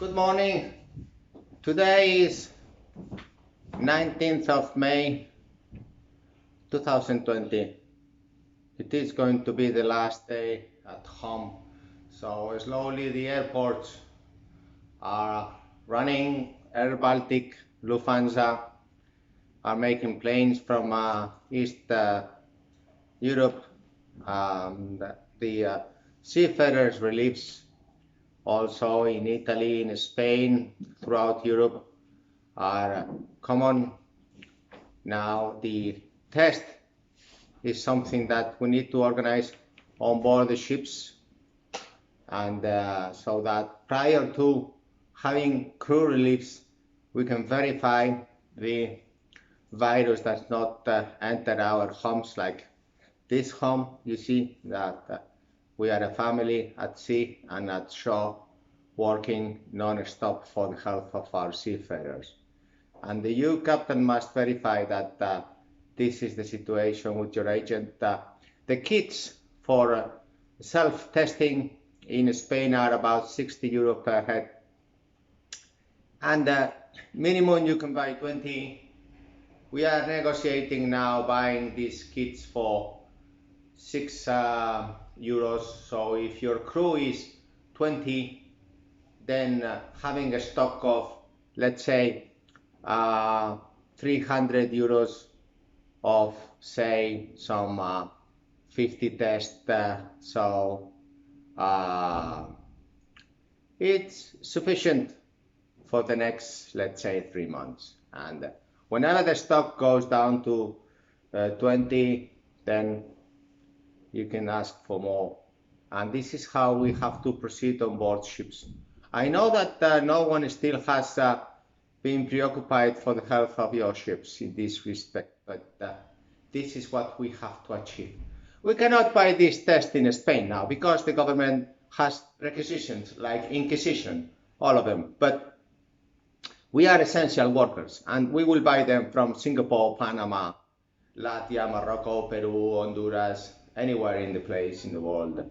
Good morning. Today is 19th of May 2020. It is going to be the last day at home. So slowly the airports are running. Air Baltic, Lufthansa are making planes from East Europe. The seafarers reliefs also in Italy, in Spain, throughout Europe are common. Now the test is something that we need to organize on board the ships, and so that prior to having crew reliefs we can verify the virus does not enter our homes, like this home. You see that we are a family at sea and at shore working non-stop for the health of our seafarers. And you, captain, must verify that this is the situation with your agent. The kits for self-testing in Spain are about €60 per head. And minimum you can buy 20. We are negotiating now buying these kits for €6. So if your crew is 20, then having a stock of, let's say, €300 of, say, some 50 tests. So it's sufficient for the next, let's say, 3 months. And whenever the stock goes down to 20, then you can ask for more. And this is how we have to proceed on board ships. I know that no one still has been preoccupied for the health of your ships in this respect, but this is what we have to achieve. We cannot buy this test in Spain now because the government has requisitions like Inquisition, all of them. But we are essential workers and we will buy them from Singapore, Panama, Latvia, Morocco, Peru, Honduras, anywhere in the place in the world.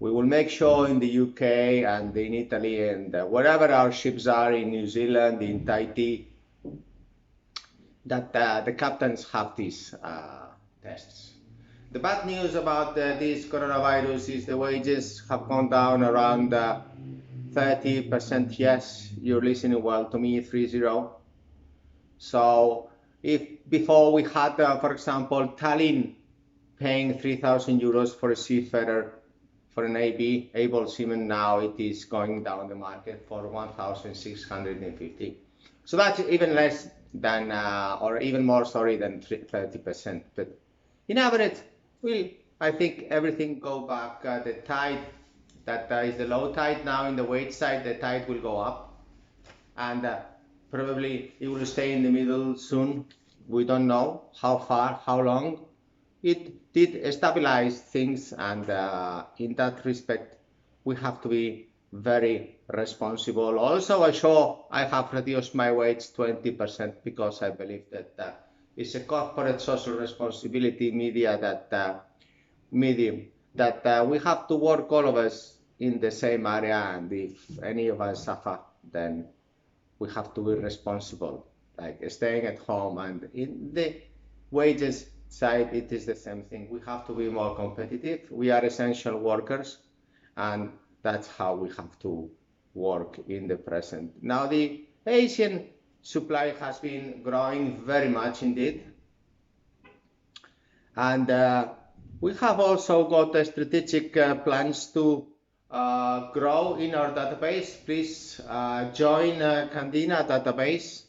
We will make sure in the UK and in Italy and wherever our ships are, in New Zealand, in Tahiti, that the captains have these tests. The bad news about this coronavirus is the wages have gone down around 30%. Yes, you're listening well to me, 30. So if before we had, for example, Tallinn paying €3,000 for a seafarer, for an able seaman, now it is going down the market for 1,650. So that's even less than, or even more, sorry, than 30%. But in average, I think everything go back. The tide, that is the low tide now in the wage side, the tide will go up. And probably it will stay in the middle soon. We don't know how far, how long. It did stabilize things, and in that respect, we have to be very responsible. Also, I have reduced my wage 20% because I believe that it's a corporate social responsibility medium that we have to work, all of us, in the same area, and if any of us suffer, then we have to be responsible, like staying at home. And in the wages side, it is the same thing. We have to be more competitive. We are essential workers, and that's how we have to work in the present. Now, the Asian supply has been growing very much indeed, and we have also got strategic plans to grow in our database. Please join Candina database.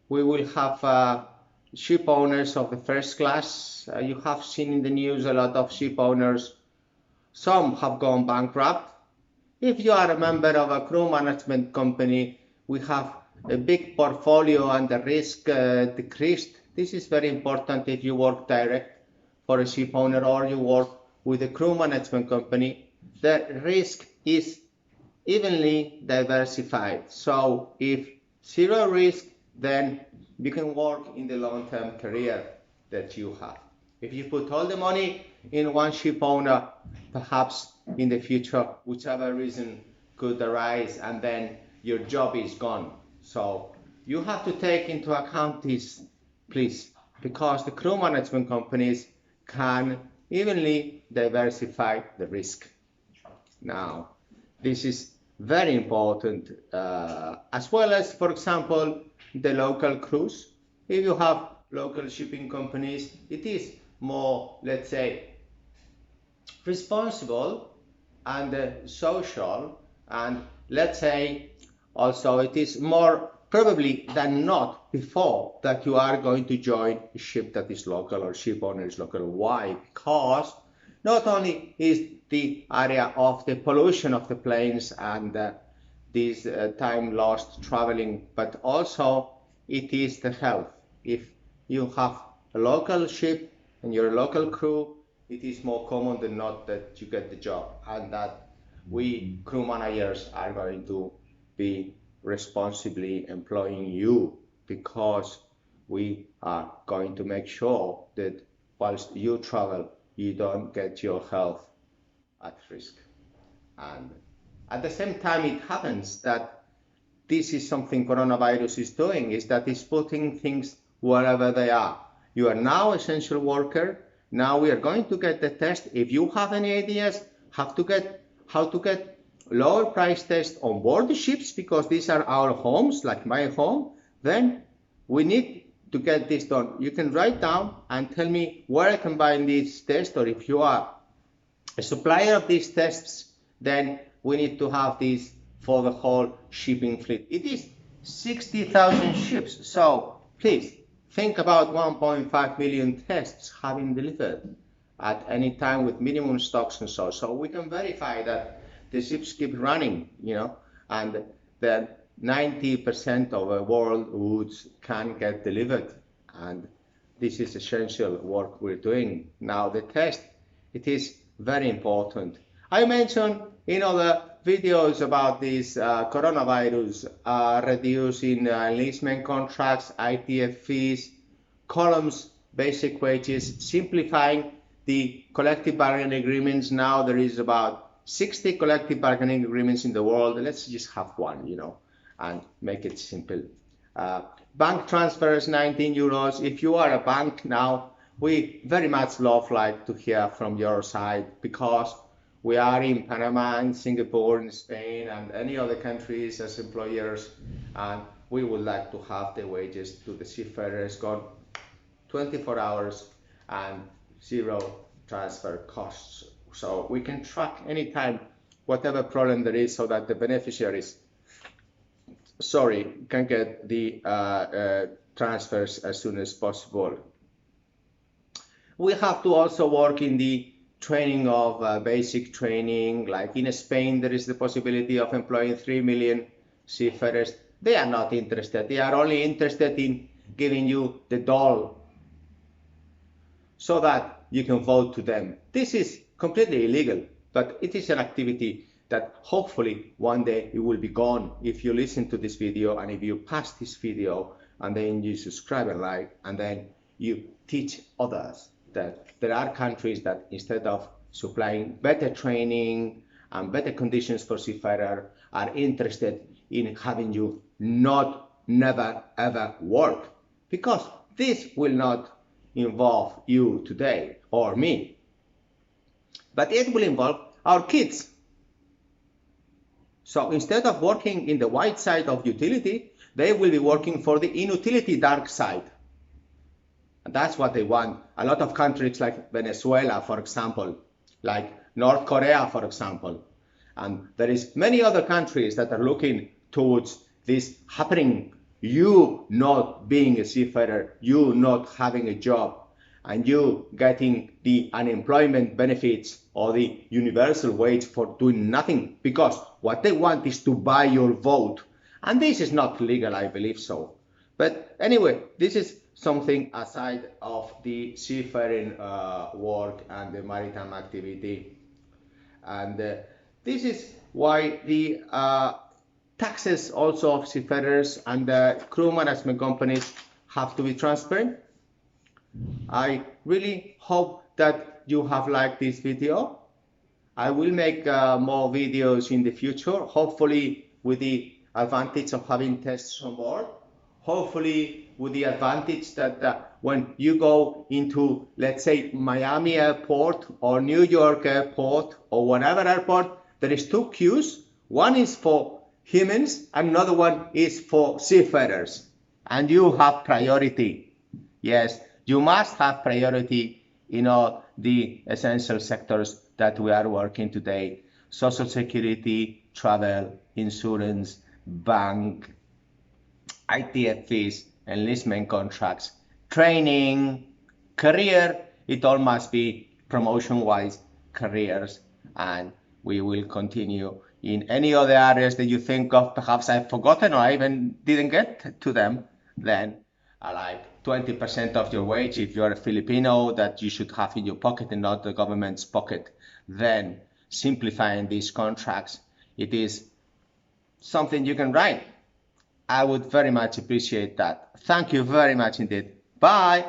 We will have ship owners of the first class. You have seen in the news a lot of ship owners. Some have gone bankrupt. If you are a member of a crew management company, we have a big portfolio and the risk decreased. This is very important if you work direct for a ship owner or you work with a crew management company. The risk is evenly diversified. So if zero risk, then you can work in the long-term career that you have. If you put all the money in one ship owner, perhaps in the future, whichever reason could arise, and then your job is gone. So you have to take into account this, please, because the crew management companies can evenly diversify the risk. Now, this is very important, as well as, for example, the local crews. If you have local shipping companies, it is more, let's say, responsible and social, and let's say also it is more probably than not before that you are going to join a ship that is local or ship owner is local. Why? Because not only is the area of the pollution of the planes and this time lost traveling, but also it is the health. If you have a local ship and you're a local crew, it is more common than not that you get the job, and that we crew managers are going to be responsibly employing you, because we are going to make sure that whilst you travel, you don't get your health at risk. And at the same time, it happens that this is something coronavirus is doing, is that it's putting things wherever they are. You are now essential worker. Now we are going to get the test. If you have any ideas how to get lower price tests on board the ships, because these are our homes, like my home, then we need to get this done. You can write down and tell me where I can buy these tests, or if you are a supplier of these tests, then we need to have these for the whole shipping fleet. It is 60,000 ships, so please think about 1.5 million tests having delivered at any time with minimum stocks and so we can verify that the ships keep running, and that 90% of the world goods can get delivered. And this is essential work we're doing. Now the test, it is very important. I mentioned in other videos about this coronavirus, reducing enlistment contracts, ITF fees, columns, basic wages, simplifying the collective bargaining agreements. Now there is about 60 collective bargaining agreements in the world. Let's just have one, and make it simple. Bank transfers, 19 euros. If you are a bank now, we very much like to hear from your side, because we are in Panama and Singapore and Spain and any other countries as employers, and we would like to have the wages to the seafarers gone 24 hours and zero transfer costs. So we can track anytime whatever problem there is, so that the beneficiaries can get the transfers as soon as possible. We have to also work in the training of basic training. Like in Spain, there is the possibility of employing 3 million seafarers. They are not interested. They are only interested in giving you the doll so that you can vote to them. This is completely illegal, but it is an activity that hopefully one day it will be gone if you listen to this video, and if you pass this video and then you subscribe and like, and then you teach others that there are countries that instead of supplying better training and better conditions for seafarers are interested in having you never ever work, because this will not involve you today or me, but it will involve our kids. So instead of working in the white side of utility, they will be working for the inutility dark side. And that's what they want. A lot of countries like Venezuela, for example, like North Korea, for example, and there is many other countries that are looking towards this happening. You not being a seafarer, you not having a job, and you getting the unemployment benefits or the universal wage for doing nothing, because what they want is to buy your vote. And this is not legal, I believe so. But anyway, this is something aside of the seafaring work and the maritime activity. And this is why the taxes also of seafarers and the crew management companies have to be transparent. I really hope that you have liked this video. I will make more videos in the future, hopefully with the advantage of having tests on board. Hopefully with the advantage that when you go into, let's say, Miami airport or New York airport or whatever airport, there is two queues. One is for humans and another one is for seafarers. And you have priority. Yes, you must have priority in all the essential sectors that we are working today. Social security, travel, insurance, bank, ITF fees, enlistment contracts, training, career. It all must be promotion-wise careers, and we will continue in any other areas that you think of. Perhaps I've forgotten or I even didn't get to them. Then, like 20% of your wage, if you're a Filipino, that you should have in your pocket and not the government's pocket. Then, simplifying these contracts, it is something you can write. I would very much appreciate that. Thank you very much indeed. Bye.